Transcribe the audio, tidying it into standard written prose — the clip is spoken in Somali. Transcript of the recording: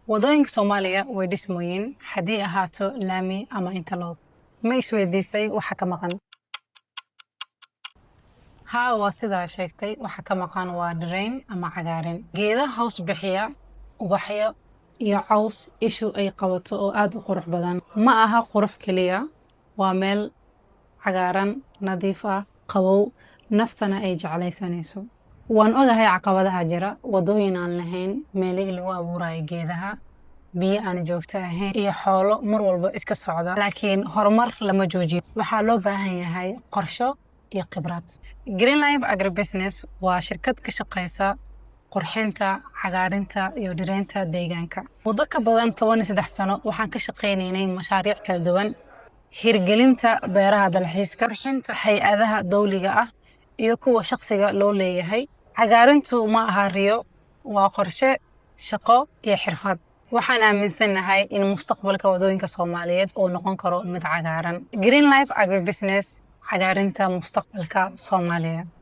wadooyinka Soomaaliya way dhismooyin haddii ahaato laami ama interlock. Ma isweydiisay waxa ka maqan? Haa, waa sidaa sheegtay, waxa ka maqan waa dhirayn ama cagaarin. Geedaha hoos bixiya, ubaxyo iyo caws ishu ay qabato oo aad u qurux badan. Ma aha qurux keliya, waa meel cagaaran, nadiif ah, qabow, naftana ay jeclaysanayso. Waan ogahay caqabadaha jira, wadooyin aan lahayn, meelihii lagu abuurayo geedaha, biyo aan joogto ahayn iyo xoolo mar walba iska socda. Laakiin horumar lama joojiyo. Waxaa loo baahan yahay qorsho iyo khibrad. Green Life Agribusiness waa shirkad ka shaqeysa qurxinta, cagaarinta iyo dhiraynta deegaanka. Muddo ka badan 13 sano waxaan ka shaqeynaynay mashaariic kala duwan, hirgelinta beeraha dalxiiska, qurxinta hay'adaha dawliga ah iyo kuwa shaqsiga loo leeyahay. Cagaarintu ma aha riyo, waa qorshe, shaqo iyo xirfad. Waxaan aaminsanahay in mustaqbalka wadooyinka Soomaaliyeed uu noqon karo mid cagaaran. Green Life Agribusiness, cagaarinta mustaqbalka Soomaaliya.